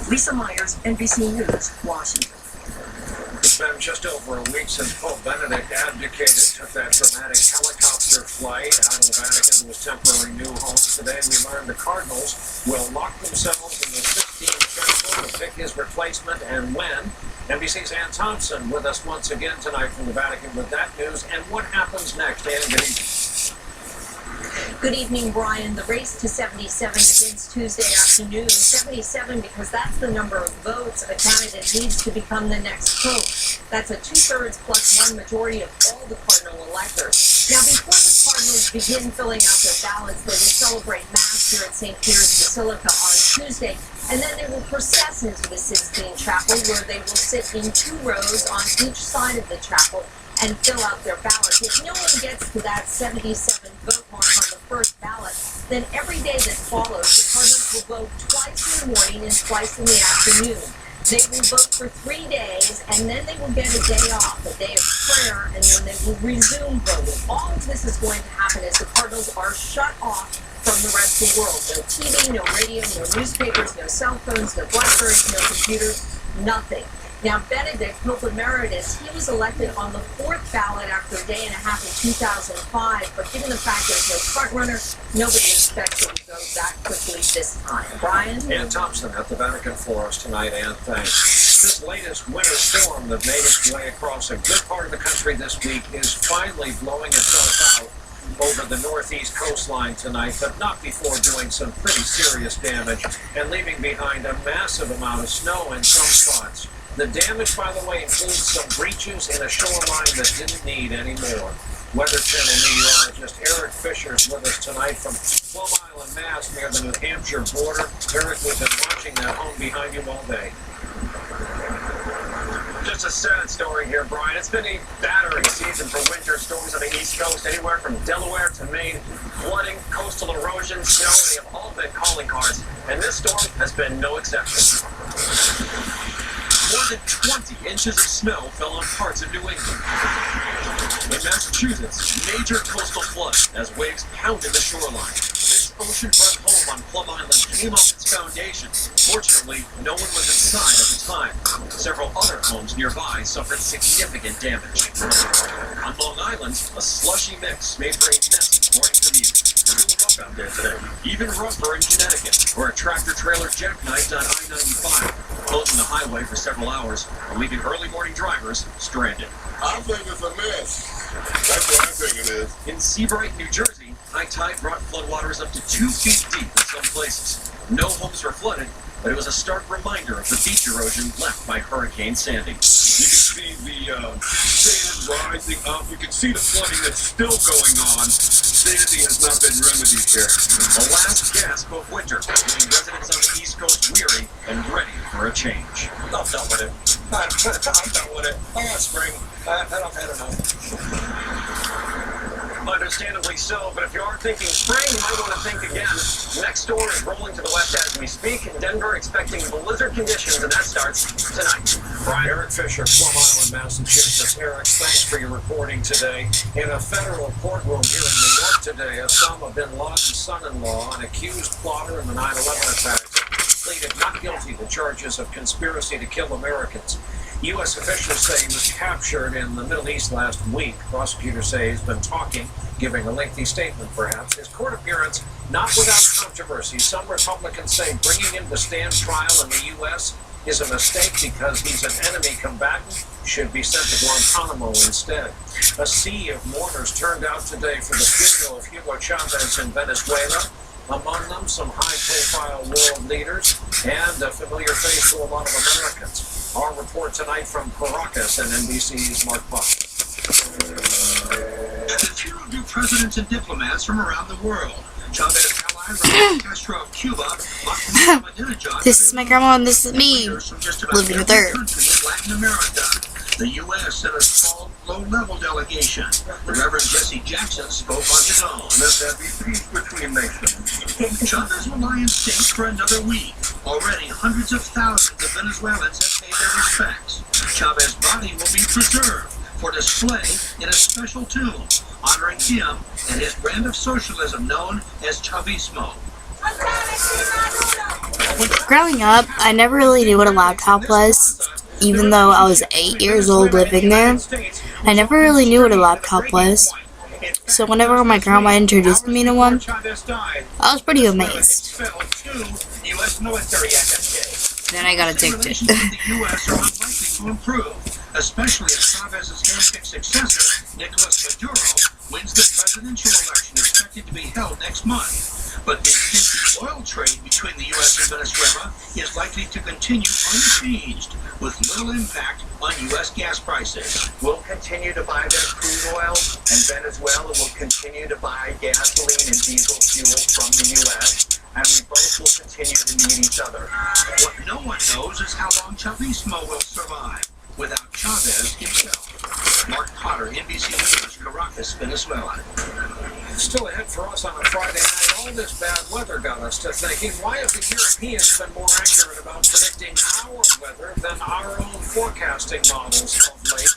Lisa Myers, NBC News, Washington. It's been just over a week since Pope Benedict abdicated, took that dramatic helicopter flight out of the Vatican to his temporary new home. Today we learned the Cardinals will lock themselves in the Sistine Chapel to pick his replacement and when. NBC's Ann Thompson with us once again tonight from the Vatican with that news and what happens next. Ann, good evening. Good evening, Brian. The race to 77 begins Tuesday afternoon. 77 because that's the number of votes a candidate needs to become the next pope. That's a 2/3 plus 1 majority of all the cardinal electors. Now, before the cardinals begin filling out their ballots, they will celebrate Mass here at St. Peter's Basilica on Tuesday, and then they will process into the Sistine Chapel, where they will sit in 2 rows on each side of the chapel and fill out their ballots. If no one gets to that 77 vote mark on the first ballot, then every day that follows, the cardinals will vote twice in the morning and twice in the afternoon. They will vote for 3 days, and then they will get a day off, a day of prayer, and then they will resume voting. All of this is going to happen as the cardinals are shut off from the rest of the world. No TV, no radio, no newspapers, no cell phones, no Blackberries, no computers, nothing. Now, Benedict, Pope Emeritus, he was elected on the 4th ballot after a day and a half in 2005, but given the fact there's no front runner, nobody expects it to go that quickly this time. Brian? Ann Thompson at the Vatican for us tonight, Ann, thanks. This latest winter storm that made its way across a good part of the country this week is finally blowing itself out over the northeast coastline tonight, but not before doing some pretty serious damage and leaving behind a massive amount of snow in some spots. The damage, by the way, includes some breaches in a shoreline that didn't need any more. Weather Channel meteorologist Eric Fisher is with us tonight from Plum Island, Mass, near the New Hampshire border. Eric, we've been watching that home behind you all day. Just a sad story here, Brian. It's been a battering season for winter storms on the East Coast, anywhere from Delaware to Maine. Flooding, coastal erosion, snow, they have all been calling cards, and this storm has been no exception. More than 20 inches of snow fell on parts of New England. In Massachusetts, major coastal flood as waves pounded the shoreline. This oceanfront home on Plum Island came off its foundation. Fortunately, no one was inside at the time. Several other homes nearby suffered significant damage. On Long Island, a slushy mix made for a messy morning commute. It's really rough out there today. Even rougher in Connecticut, where a tractor-trailer jackknifed on I-95, closing the highway for several hours and leaving early morning drivers stranded. I think it's a mess. That's what I think it is. In Seabright, New Jersey, high tide brought floodwaters up to 2 feet deep in some places. No homes were flooded, but it was a stark reminder of the beach erosion left by Hurricane Sandy. You can see the sand rising up. You can see the flooding that's still going on. Sandy has not been remedied here. The last gasp of winter, leaving residents on the East Coast weary and ready for a change. I'm done with it. I'm done with it. I got spring. I've had enough. Understandably so, but if you are thinking spring, you might want to think again. Next storm is rolling to the west as we speak. In Denver, expecting blizzard conditions, and that starts tonight. Brian. Eric Fisher, Plum Island, Massachusetts. Eric, thanks for your reporting today. In a federal courtroom here in New York today, Osama bin Laden's son-in-law, an accused plotter in the 9/11 attacks, pleaded not guilty to charges of conspiracy to kill Americans. U.S. officials say he was captured in the Middle East last week. Prosecutors say he's been talking, giving a lengthy statement perhaps. His court appearance not without controversy. Some Republicans say bringing him to stand trial in the U.S. is a mistake because he's an enemy combatant, should be sent to Guantanamo instead. A sea of mourners turned out today for the funeral of Hugo Chavez in Venezuela. Among them, some high-profile world leaders and a familiar face to a lot of Americans. Our report tonight from Caracas and NBC's Mark Buck. The funeral drew presidents and diplomats from around the world. Chavez ally Raul Castro of Cuba, Ahmadinejad. This is my grandma and this is me living with her. In Latin America. The U.S. sent a small, low-level delegation. The Reverend Jesse Jackson spoke on his own. Let there be peace between nations. Chavez will lie in state for another week. Already, hundreds of thousands of Venezuelans have paid their respects. Chavez's body will be preserved for display in a special tomb, honoring him and his brand of socialism known as Chavismo. Growing up, I never really knew what a laptop was, even though I was 8 years old living there. I never really knew what a laptop was. So whenever my grandma introduced me to one, I was pretty amazed. Then I got addicted. The U.S. are unlikely to improve, especially if Chavez's handpicked successor, Nicolas Maduro, wins the presidential election expected to be held next month. But the intense oil trade between the U.S. and Venezuela is likely to continue unchanged, with little impact on U.S. gas prices. We'll continue to buy their crude oil, and Venezuela will continue to buy gasoline and diesel fuel from the U.S., and we both will continue to need each other. What no one knows is how long Chavismo will survive without Chavez himself. Mark Potter, NBC News, Caracas, Venezuela. Still ahead for us on a Friday night. All this bad weather got us to thinking, why have the Europeans been more accurate about predicting our weather than our own forecasting models of late?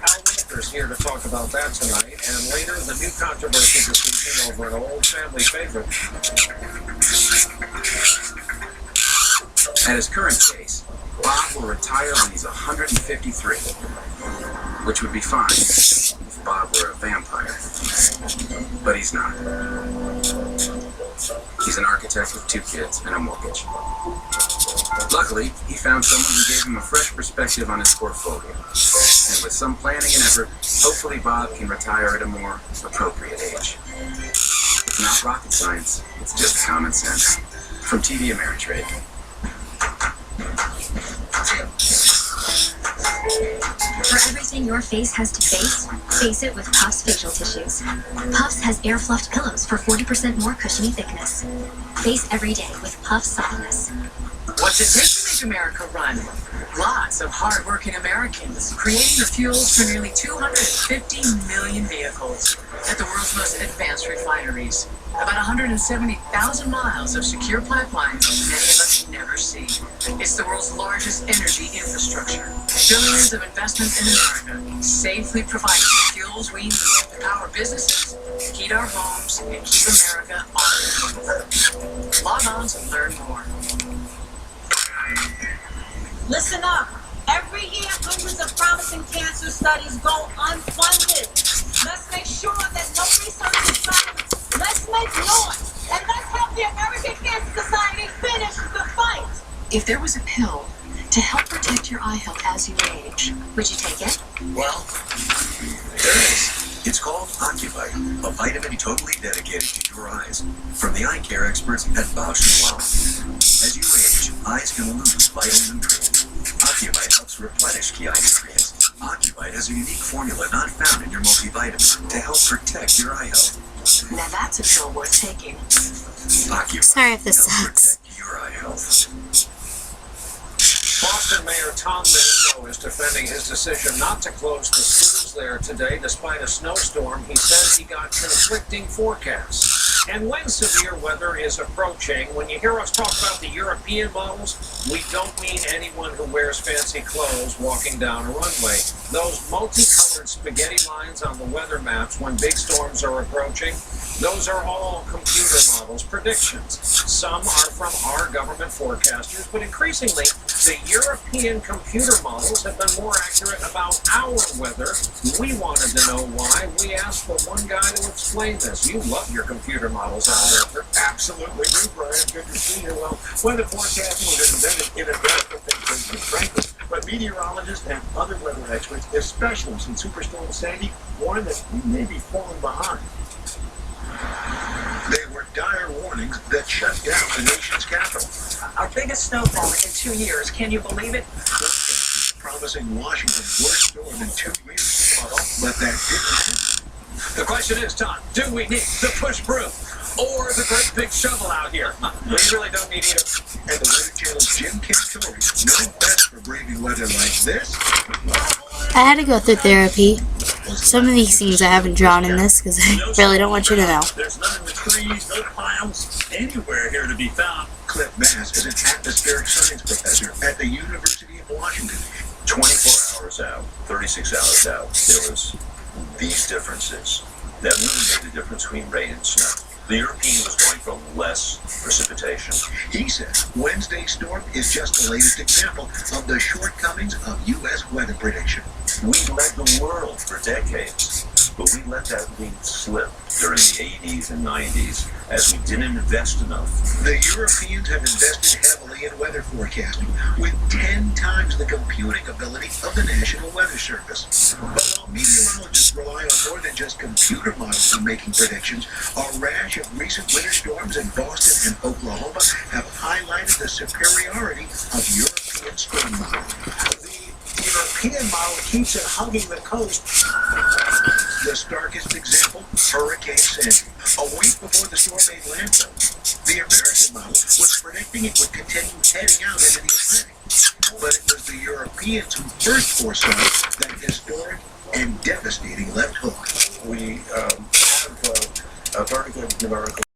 Al Roker's here to talk about that tonight, and later the new controversy this evening over an old family favorite. At his current pace, Bob will retire when he's 153, which would be fine if Bob were a vampire. But he's not. He's an architect with 2 kids and a mortgage. Luckily, he found someone who gave him a fresh perspective on his portfolio. And with some planning and effort, hopefully Bob can retire at a more appropriate age. It's not rocket science, it's just common sense. From TD Ameritrade. For everything your face has to face it with Puffs facial tissues. Puffs has air fluffed pillows for 40% more cushiony thickness. Face every day with Puffs softness. What's it take to make America run? Lots of hard-working Americans creating the fuels for nearly 250 million vehicles at the world's most advanced refineries. About 170,000 miles of secure pipelines many of us never see. It's the world's largest energy infrastructure. Billions of investments in America safely providing the fuels we need to power businesses, heat our homes, and keep America on the move. Log on to learn more. Listen up. Every year, hundreds of promising cancer studies go unfunded. Let's make sure that no research is silenced. Let's make noise. And let's help the American Cancer Society finish the fight. If there was a pill to help protect your eye health as you age, would you take it? Well, there is. It's called Ocuvite, a vitamin totally dedicated to your eyes. From the eye care experts at Bausch & Lomb. As you age, eyes can lose vital nutrients. Ocuvite helps replenish key eye nutrients. Ocuvite has a unique formula not found in your multivitamin to help protect your eye health. Now that's a pill worth taking. Ocuvite Sorry if this helps sucks. protect your eye health. Boston Mayor Tom Menino is defending his decision not to close the schools there today despite a snowstorm. He says he got conflicting forecasts. And when severe weather is approaching, when you hear us talk about the European models, we don't mean anyone who wears fancy clothes walking down a runway. Those multicolored spaghetti lines on the weather maps when big storms are approaching, those are all computer models, predictions. Some are from our government forecasters, but increasingly, the European computer models have been more accurate about our weather. We wanted to know why. We asked the one guy to explain this. You love your computer models out there. Absolutely, Brian. Good to see you. Well, weather forecasting was invented in a medical thing, frankly. But meteorologists and other weather experts, especially since Superstorm Sandy, warn that we may be falling behind. They were dire warnings that shut down the nation's capital. Our biggest snowfall in 2 years. Can you believe it? Promising Washington's worst storm in 2 years. But that didn't happen. The question is, Tom, do we need the push broom or the great big shovel out here? We really don't need either. And the Weather Channel's Jim Cantori knows best for braving weather like this. I had to go through therapy. Some of these things I haven't drawn in this because I really don't want you to know. There's none in the trees, no clouds, anywhere here to be found. Cliff Mass is an atmospheric science professor at the University of Washington. 24 hours out, 36 hours out, there was these differences that really made the difference between rain and snow. The European was going for less precipitation. He says Wednesday's storm is just the latest example of the shortcomings of U.S. weather prediction. We led the world for decades, but we let that lead slip during the 80s and 90s as we didn't invest enough. The Europeans have invested heavily in weather forecasting, with 10 times the computing ability of the National Weather Service. But while meteorologists rely on more than just computer models in making predictions, a rash of recent winter storms in Boston and Oklahoma have highlighted the superiority of European storm models. The European model keeps it hugging the coast. The starkest example, Hurricane Sandy. A week before the storm made landfall, the American model was predicting it would continue heading out into the Atlantic. But it was the Europeans who first foresaw that historic and devastating left hook. We have a very good numerical